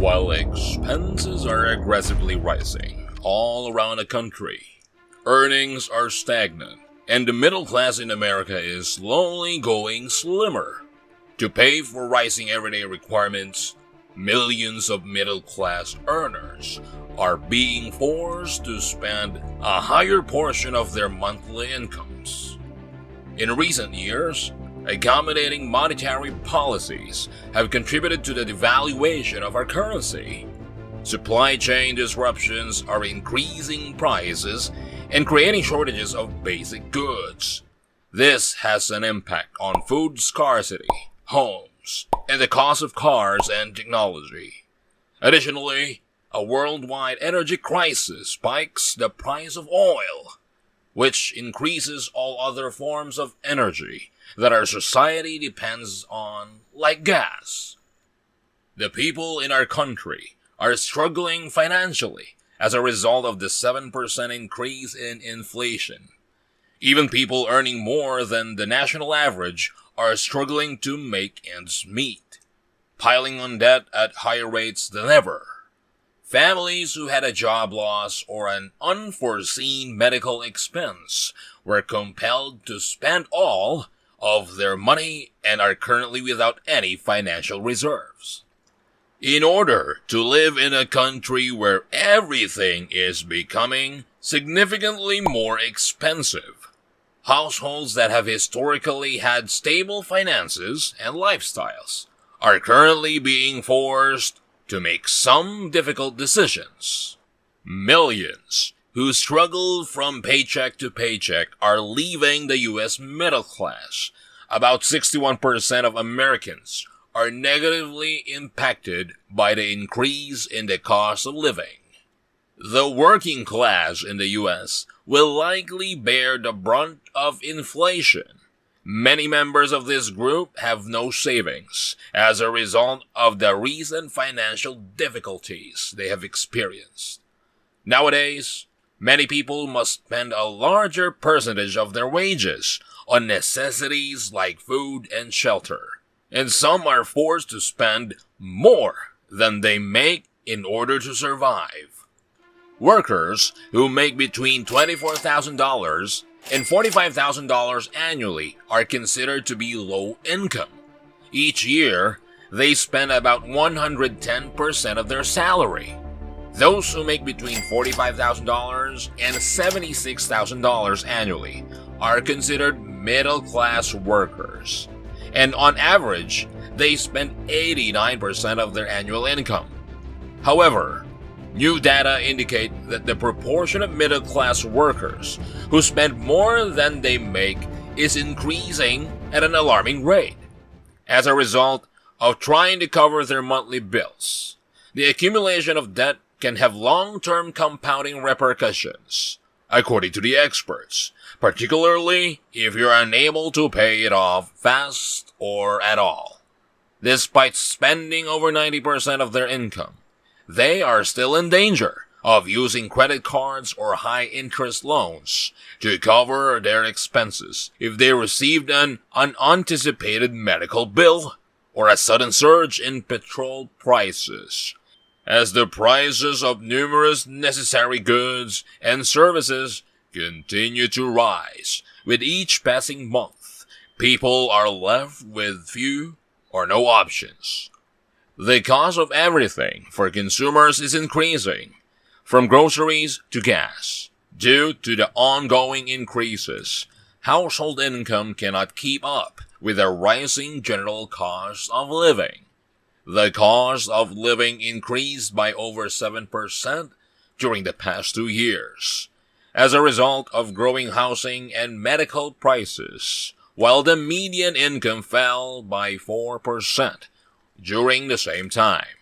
While expenses are aggressively rising all around the country, earnings are stagnant, and the middle class in America is slowly going slimmer. To pay for rising everyday requirements, millions of middle class earners are being forced to spend a higher portion of their monthly incomes. In recent years, accommodating monetary policies have contributed to the devaluation of our currency. Supply chain disruptions are increasing prices and creating shortages of basic goods. This has an impact on food scarcity, homes, and the cost of cars and technology. Additionally, a worldwide energy crisis spikes the price of oil, which increases all other forms of energy that our society depends on, like gas. The people in our country are struggling financially as a result of the 7% increase in inflation. Even people earning more than the national average are struggling to make ends meet, piling on debt at higher rates than ever. Families who had a job loss or an unforeseen medical expense were compelled to spend all of their money and are currently without any financial reserves. In order to live in a country where everything is becoming significantly more expensive, households that have historically had stable finances and lifestyles are currently being forced to make some difficult decisions. Millions who struggle from paycheck to paycheck are leaving the U.S. middle class. About 61% of Americans are negatively impacted by the increase in the cost of living. The working class in the U.S. will likely bear the brunt of inflation. Many members of this group have no savings as a result of the recent financial difficulties they have experienced. Nowadays, many people must spend a larger percentage of their wages on necessities like food and shelter, and some are forced to spend more than they make in order to survive. Workers who make between $24,000 and $45,000 annually are considered to be low income. Each year, they spend about 110% of their salary. Those who make between $45,000 and $76,000 annually are considered middle-class workers, and on average, they spend 89% of their annual income. However, new data indicate that the proportion of middle-class workers who spend more than they make is increasing at an alarming rate. As a result of trying to cover their monthly bills, the accumulation of debt can have long-term compounding repercussions, according to the experts, particularly if you're unable to pay it off fast or at all. Despite spending over 90% of their income, they are still in danger of using credit cards or high-interest loans to cover their expenses if they received an unanticipated medical bill or a sudden surge in petrol prices. As the prices of numerous necessary goods and services continue to rise with each passing month, people are left with few or no options. The cost of everything for consumers is increasing, from groceries to gas. Due to the ongoing increases, household income cannot keep up with the rising general cost of living. The cost of living increased by over 7% during the past 2 years, as a result of growing housing and medical prices, while the median income fell by 4% during the same time.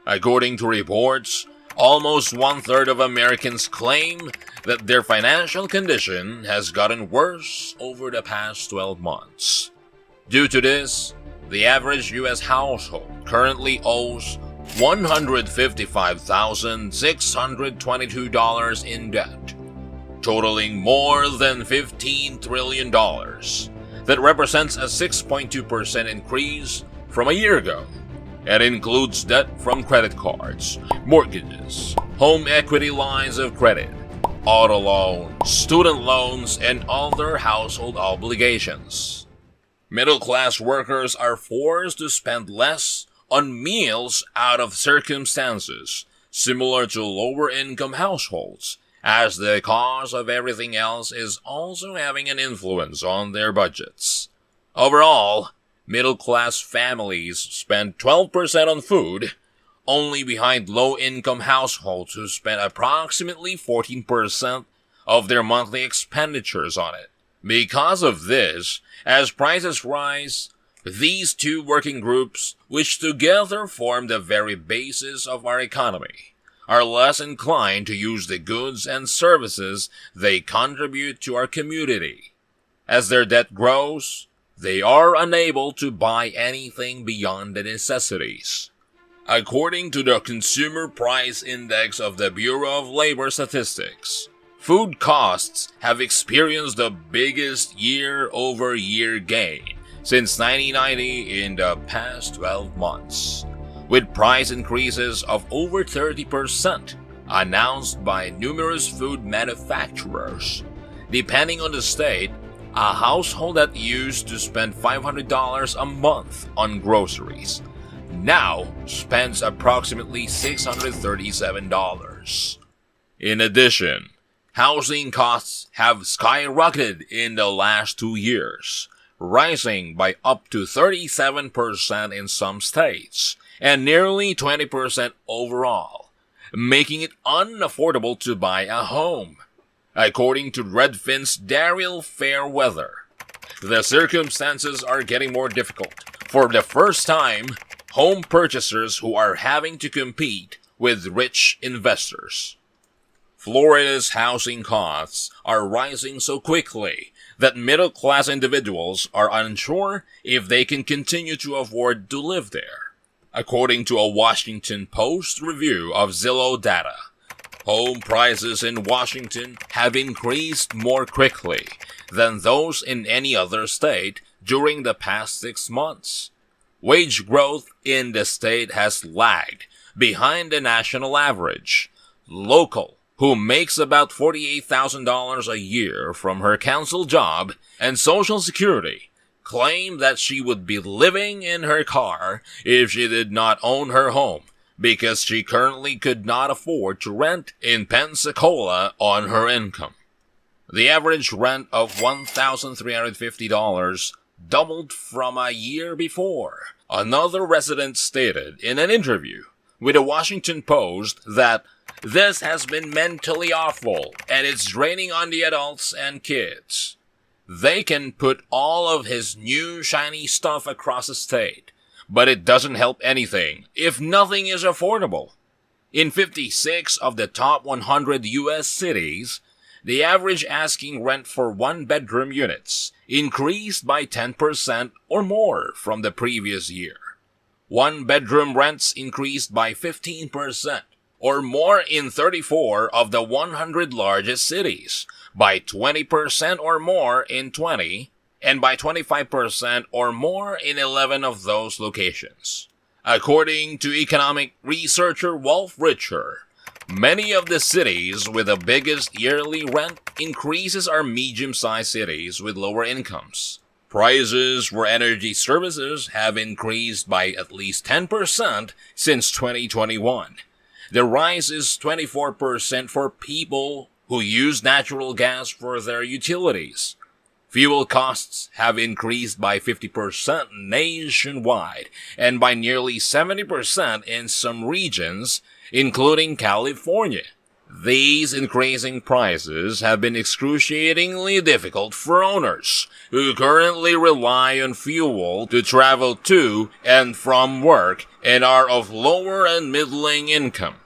According to reports, almost 1/3 of Americans claim that their financial condition has gotten worse over the past 12 months. Due to this, the average U.S. household currently owes $155,622 in debt, totaling more than $15 trillion. That represents a 6.2% increase from a year ago. It includes debt from credit cards, mortgages, home equity lines of credit, auto loans, student loans, and other household obligations. Middle-class workers are forced to spend less on meals out of circumstances similar to lower-income households, as the cost of everything else is also having an influence on their budgets. Overall, middle-class families spend 12% on food, only behind low-income households who spend approximately 14% of their monthly expenditures on it. Because of this, as prices rise, these two working groups, which together form the very basis of our economy, are less inclined to use the goods and services they contribute to our community. As their debt grows, they are unable to buy anything beyond the necessities. According to the Consumer Price Index of the Bureau of Labor Statistics, food costs have experienced the biggest year-over-year gain since 1990 in the past 12 months, with price increases of over 30% announced by numerous food manufacturers. Depending on the state, a household that used to spend $500 a month on groceries now spends approximately $637. In addition, housing costs have skyrocketed in the last 2 years, rising by up to 37% in some states and nearly 20% overall, making it unaffordable to buy a home. According to Redfin's Daryl Fairweather, the circumstances are getting more difficult. For the first time, home purchasers who are having to compete with rich investors. Florida's housing costs are rising so quickly that middle-class individuals are unsure if they can continue to afford to live there. According to a Washington Post review of Zillow data, home prices in Washington have increased more quickly than those in any other state during the past 6 months. Wage growth in the state has lagged behind the national average. Local, who makes about $48,000 a year from her council job and Social Security, claimed that she would be living in her car if she did not own her home because she currently could not afford to rent in Pensacola on her income. The average rent of $1,350 doubled from a year before. Another resident stated in an interview with the Washington Post that this has been mentally awful and it's draining on the adults and kids. They can put all of his new shiny stuff across the state, but it doesn't help anything if nothing is affordable. In 56 of the top 100 U.S. cities, the average asking rent for one-bedroom units increased by 10% or more from the previous year. One-bedroom rents increased by 15% or more in 34 of the 100 largest cities, by 20% or more in 20, and by 25% or more in 11 of those locations. According to economic researcher Wolf Richer, many of the cities with the biggest yearly rent increases are medium-sized cities with lower incomes. Prices for energy services have increased by at least 10% since 2021. The rise is 24% for people who use natural gas for their utilities. Fuel costs have increased by 50% nationwide and by nearly 70% in some regions, including California. These increasing prices have been excruciatingly difficult for owners who currently rely on fuel to travel to and from work and are of lower and middling income.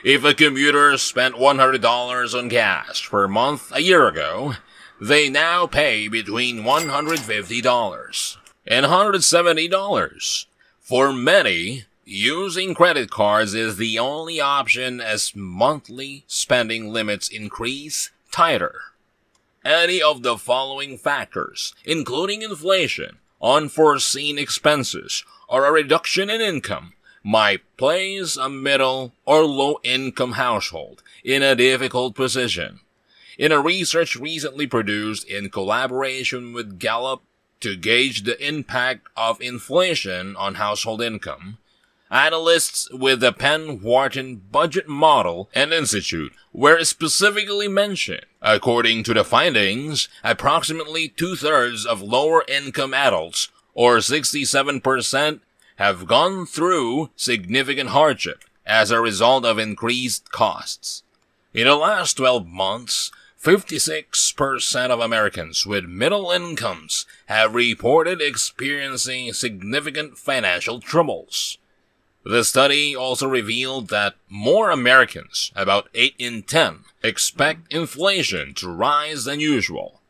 If a commuter spent $100 on gas per month a year ago, they now pay between $150 and $170. For many, using credit cards is the only option as monthly spending limits increase tighter. Any of the following factors, including inflation, unforeseen expenses, or a reduction in income, might place a middle or low-income household in a difficult position. In a research recently produced in collaboration with Gallup to gauge the impact of inflation on household income, analysts with the Penn-Wharton Budget Model and Institute were specifically mentioned. According to the findings, approximately two-thirds of lower-income adults, or 67%, have gone through significant hardship as a result of increased costs. In the last 12 months, 56% of Americans with middle incomes have reported experiencing significant financial troubles. The study also revealed that more Americans, about 8 in 10, expect inflation to rise than usual.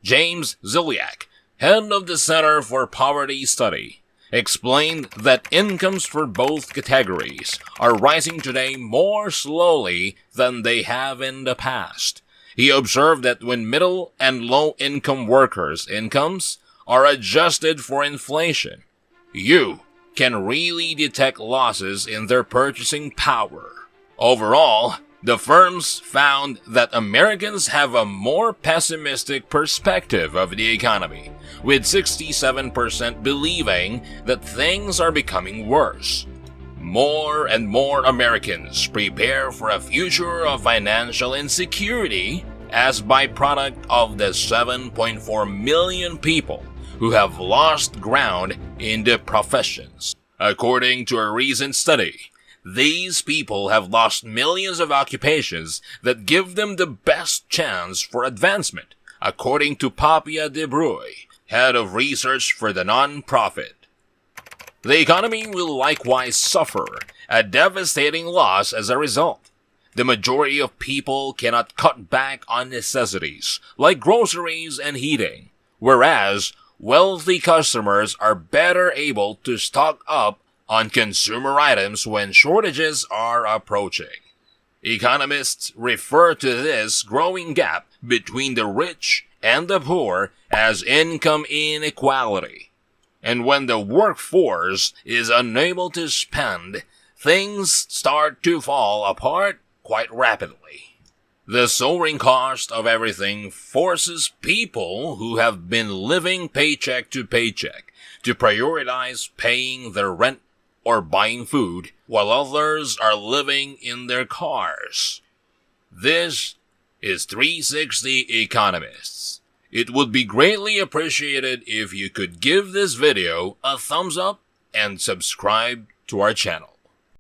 James Ziliak, head of the Center for Poverty Study, explained that incomes for both categories are rising today more slowly than they have in the past. He observed that when middle and low-income workers' incomes are adjusted for inflation, you can really detect losses in their purchasing power. Overall, the firms found that Americans have a more pessimistic perspective of the economy, with 67% believing that things are becoming worse. More and more Americans prepare for a future of financial insecurity as byproduct of the 7.4 million people who have lost ground in the professions. According to a recent study, these people have lost millions of occupations that give them the best chance for advancement, according to Papia de Bruy, head of research for the non-profit. The economy will likewise suffer a devastating loss as a result. The majority of people cannot cut back on necessities like groceries and heating, whereas wealthy customers are better able to stock up on consumer items when shortages are approaching. Economists refer to this growing gap between the rich and the poor as income inequality. And when the workforce is unable to spend, things start to fall apart quite rapidly. The soaring cost of everything forces people who have been living paycheck to paycheck to prioritize paying their rent or buying food, while others are living in their cars. This is 360 Economists. It would be greatly appreciated if you could give this video a thumbs up and subscribe to our channel.